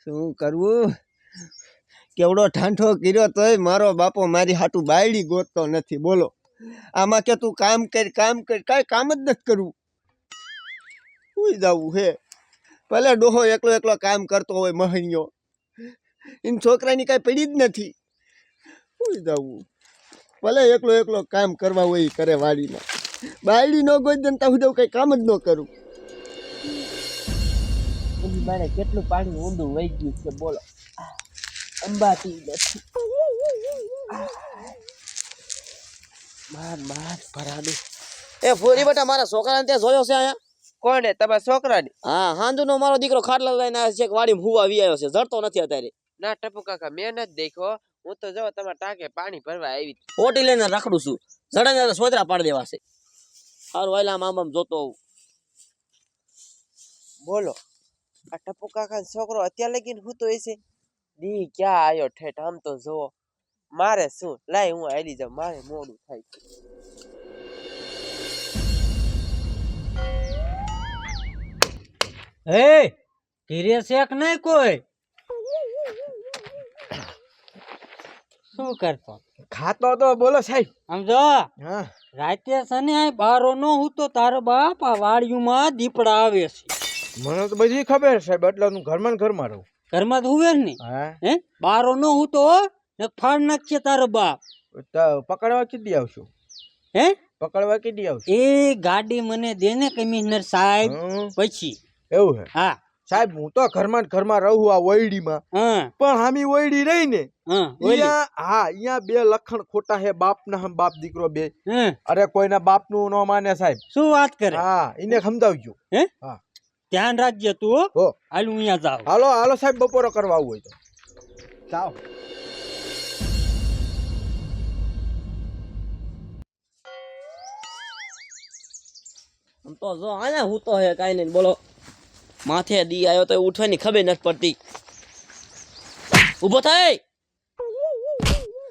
શું કરવું? કેવડો ઠાંઠો કર્યો તોય મારો બાપો મારી હાટું બાયડી ગોતતો નથી. બોલો, આમાં કે તું કામ કર કાંઈ કામ જ નથી કરવું. સુઈ જવું હે. ભલે ડોહો એકલો એકલો કામ કરતો હોય મહણિયો, એની છોકરાની કાંઈ પડી જ નથી. સુઈ જવું. ભલે એકલો એકલો કામ કરવા હોય એ કરે વાડીમાં. બાયડી ન ગોઈ દે ત્યાં સુધી કંઈ કામ જ ન કરું. મારે કેટલું પાણી ઊંડું વહી ગયું છે બોલો. અંબાતી નથી. માર ભરાડું. એ ફોરી બેટા મારા છોકરાને ત્યાં જોયો છે અહીંયા? કોને? તમારા છોકરાને? હા, હાંજનો મારો દીકરો ખાટલા લઈને આવે છે, વાડી હુવા આવી આવ્યો છે, જડતો નથી અત્યારે. ના ટપુ કાકા, મેં નથી દેખ્યો. હું તો જો તમારા ટાંકે પાણી ભરવા આવી. ઓટી લઈને રખડું છું, જડે સોતરા પાડી દેવા છે. સારું વાયલા આમ જોતો હોઉં. બોલો, આ ટપુ કાકા છોકરો અત્યારે લગીને હું તો હશે દી ક્યાં આવ્યો ઠેઠ. આમ તો જોવો મારે શું, લાય હું હાલી જાઉં, મારે મોડું થાય. હે ધીરે શેક નહીં કોઈ. શું કરતો ખાતો તો બોલો સાહેબ. સમજો હા, રાતે સને બારો નો હું તો તારો બાપ આ વાડીમાં દીપડા આવે છે. મને તો બધી ખબર સાહેબ, એટલે હું ઘરમાં ને ઘરમાં રહું. ઘરમાં તો હુવે ને. હા, હે બારો નો હું તો ફાડ નાખશે તારો બાપ. પકડવા કીધી આવશું? હે પકડવા કીધી આવશું? એ ગાડી મને દે ને કમિશનર સાહેબ, પછી. એવું હે? હા સાહેબ, હું તો ઘરમાં ને ઘરમાં રહું આ ઓયડીમાં. હા પણ હામી ઓયડી રહી ને, હા અહીંયા બે લખણ ખોટા હે, બાપ ના હમ બાપ દીકરો બે. હા. અરે કોઈના બાપ નું ન માને સાહેબ. શું વાત કરે? હા, એને સમજાવજો. હે હા, ધ્યાન રાખજે તું. હો હાલ હું અહીંયા જાઉં. હાલો હાલો સાહેબ, બપોરો કરવા આવું હોય તો જાઓ. આમ તો જો આયા હું તો હે કાઈ નહીં. બોલો, માથે દી આવ્યો તો ઉઠવાની ખબર નથી પડતી. ઊભો થાય.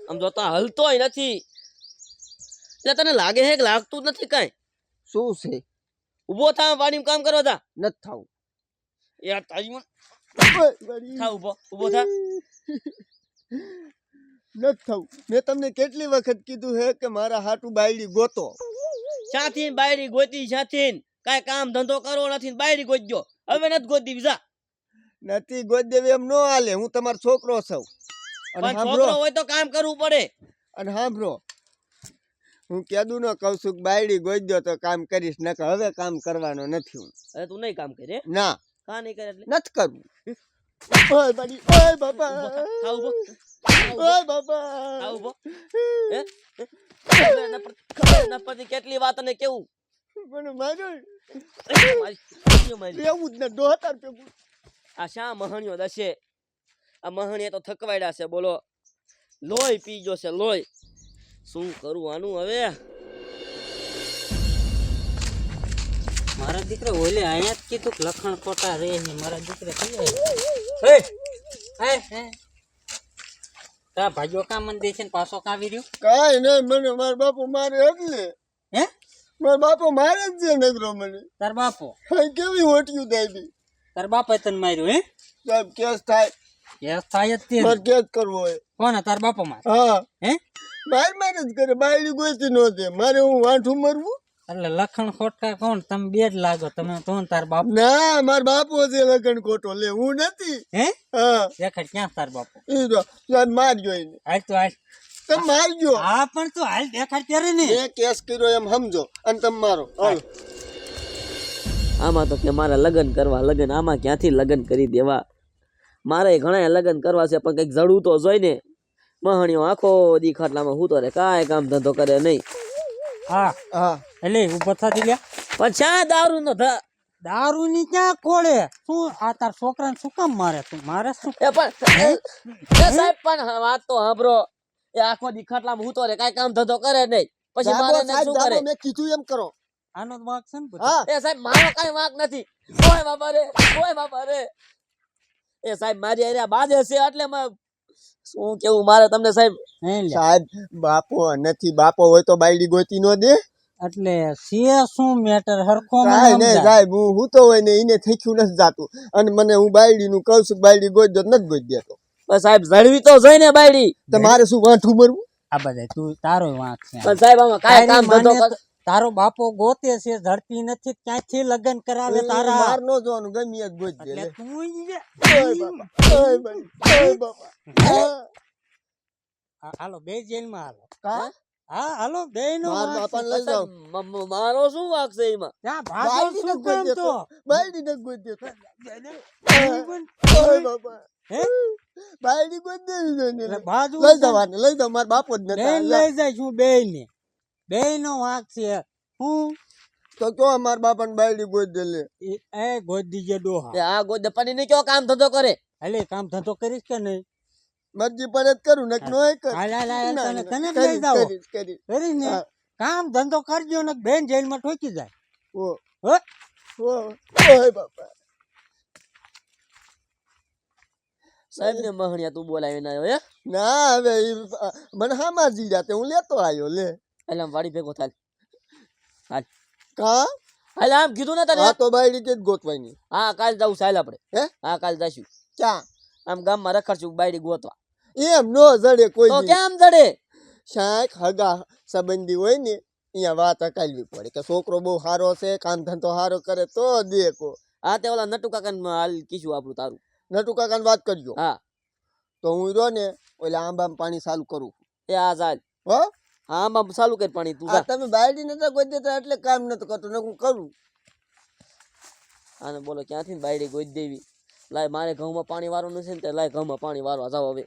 આમ જોતા હલતોય નથી. એટલે તને લાગે છે કે લાગતું જ નથી કાંઈ? શું છે? ઊભો થા, વાડીમાં કામ કરવા જા. નથી થાવું. યાર તારી થા, ઊભો થા. નથી થવું. મેં તમને કેટલી વખત કીધું હે કે મારા હાટુ બાયડી ગોતો. શાથી બાયડી ગોતી, શાથી કાંઈ કામ ધંધો કરવો નથી, બાયડી ગોતજો. હવે નથી ગોતી જા. નથી ગોત દેવી એમ ન હાલે. હું તમારો છોકરો છું. પણ છોકરો હોય તો કામ કરવું પડે. અને સાંભળો, હું કેદું ન કહું છું કે બાયડી ગોત દો તો કામ કરીશ, નકર હવે કામ કરવાનો નથી હું. હવે તું નહીં કામ કરે? ના, કા નહીં કરે એટલે? નથી કરવું. ઓય બાડી, ઓય બાપા, થા ઊભો. ઓય બાપા. થા ઊભો. હે ખબર ન પડતી કેટલી વાત અને કેવું. મને માર્યો. મારી એવું જ ને દોહતાર પેપું. આ શા મહણિયો દશે? આ મહણીએ તો થકવાડ્યા છે. બોલો, લોહી પીજો છે, લોહી. શું કરું આનું હવે? મારા દીકરા ઓલે અહીંયા જ કીધું કે લખણ ખોટા રે ને. મારા દીકરા કઈ તા ભાઈઓ કામ મને દે છે ને પાછો કાવી રહ્યો. કાંઈ નહીં, મને મારા બાપુ મારે એટલે. હે મારા બાપુ મારે જ છે નગરો મને. તાર બાપો? હા, કેવી હોટ્યું થાય બી. તાર બાપે તને માર્યો? હે સાહેબ, કેસ થાય. કેસ થાય જ તે. મારે કેસ કરવો હોય. કોને? તાર બાપો માં? હા, હે માર જ કરે. બાયડી ગોતી નો દે. મારે હું વાંઠું મરવું? એટલે લખણ ખોટા કોણ? તમે બે જ લાગો. તમે તો તાર બાપ? ના, મારા બાપો છે લગન ખોટો. લે, હું નથી. હે હા, દેખાડ ક્યાં તાર બાપો? ઈ તો સાહેબ મારજો એને. હાલ તો હાલ. તમે મારજો. હા પણ તું હાલ દેખાડ ત્યારે ને. એ કેસ કર્યો એમ સમજો અને તમે મારો. હાલો. આમાં તો કે મારે લગ્ન કરવા, લગ્ન આમાં ક્યાંથી લગ્ન કરી દેવા? મારે ઘણા લગ્ન કરવા છે, પણ કંઈક જડવું તો જોઈ ને. મહણીઓ આખો દી ખાટલામાં હું તો રે, કાંઈ કામ ધંધો કરે નહીં. હા હા, એટલે ઉભો થતી લે. પણ શા દારૂ નો થા? દારૂ ની ક્યાં કોળે? શું આ તાર છોકરાને શું કામ મારે? તું મારે શું? એ પણ એ સાહેબ, પણ વાત તો સાંભળો. એ આખો દી ખાટલામાં હું તો રે, કાંઈ કામ ધંધો કરે નહીં. પછી મારે એને શું કરે? મેં કીધું એમ કરો. આનો જ વાંક છે ને બધો? હા, એ સાહેબ, મારો કાંઈ વાંક નથી. ઓય બાપા રે, ઓય બાપા રે. એ સાહેબ મારી અરે બાજે છે, એટલે શું કેવું મારે તમને સાહેબ? હે લે. સાહેબ, બાપો નથી. બાપો હોય તો બાયડી ગોતી નો દે. એટલે છે શું મેટર હરખો મને કાંઈ નહીં સમજાય. સાહેબ, હું હૂતો હોય ને એને થેખ્યું નથી જાતું, અને મને હું બાયડીનું કહું છું કે બાયડી ગોઈ દો તો નથી ગોઈ દેતો. પણ સાહેબ જળવી તો જોઈ ને બાયડી. તો મારે શું વાંઠું મરવું? આ બધા તું તારો વાંક છે. પણ સાહેબ આમાં કાંઈ કામ તારી ધંધો માને કર. તારો બાપો ગોતે છે ઝડપી નથી ક્યાંથી લગ્ન કરાવે તારા માર નો જોવાનું, ગમે એ જ ગોઈ દે એટલે લે. તું ઈ ઓય બાપા, ઓય બાપા, ઓય બાપા. હાલો બે જેલમાં હાલો. કા? હા હાલો બે નો માર બાપાને લઈ જાઓ. મારો શું વાંક છે એમાં? ત્યાં ભાગો બાયડી શું નથી ગોઈ કામ દેતો, તો બાયડી નથી ગોઈ દેતો. હે? ઓય બાપા, બાયડી ગોઈ દેવી જોઈએ ને. એટલે બાજુ લઈ જવાને, લઈ જાઓ, મારા બાપો જ બેન નથી. લઈ જાય છું બે ને બે નો વાંક છે હું તો કયો મારા બાપાને બાયડી ગોઈ દે લે. એ ગોદ દીજે ડોહા એ આ ગોદ પાણી ને કયો કામ ધંધો કરે? એટલે કામ ધંધો કરીશ કે નહીં મરજી પડે જ કરું ને નોય કર. હાલ હાલ હાલ ના, તને ના, તને જ કરીશ, લઈ જાઓ કરીશ, કરીશ. કરીશ ને હા. કામ ધંધો કરજો ને બેન જેલમાં ઠોકી જાય ઓ, હો ઓ, ઓય બાપા. સાહેબ ને મહણિયા તું બોલાવીને આવ્યો હે? ના હવે મને હામાં જીરા તે હું લેતો આવ્યો લે. એટલે આમ વાડી ભેગો થાય. હાલ કા? હાલ આમ કીધું ને તને. આ તો બાયડી કે જ ગોતવાની. હા કાલ જાઉં સાહેબ આપણે. હે? હા કાલ જઈશું. ક્યાં? આમ ગામમાં રખડશું બાયડી ગોતવા. એમ નો જડે કોઈ તો દી. કેમ જડે? શાક હગા સંબંધી હોય ને અહીંયા વાત અકાલવી પડે કે છોકરો બહુ સારો છે, કામ ધંધો સારો કરે તો દેખો. હા તે ઓલા નટુ કાકા હાલ કીધું આપણું તારું. નટુ કાકાને વાત કરજો. હા તો હું રહ્યો ને ઓલા આંબામાં પાણી ચાલુ કરું. એ આ ચાલ. હો? હા આમાં ચાલુ કરી પાણી તું આ જા. તમે બાયડી નતા કોઈ દેતા એટલે કામ નતું કરતો ને હું કરું. આને બોલો ક્યાંથી બાયડી ગોઈ દેવી. લાય મારે ઘઉંમાં પાણી વાળવાનું છે ને તે લાય ઘઉંમાં પાણી વાળવા જાવ હવે.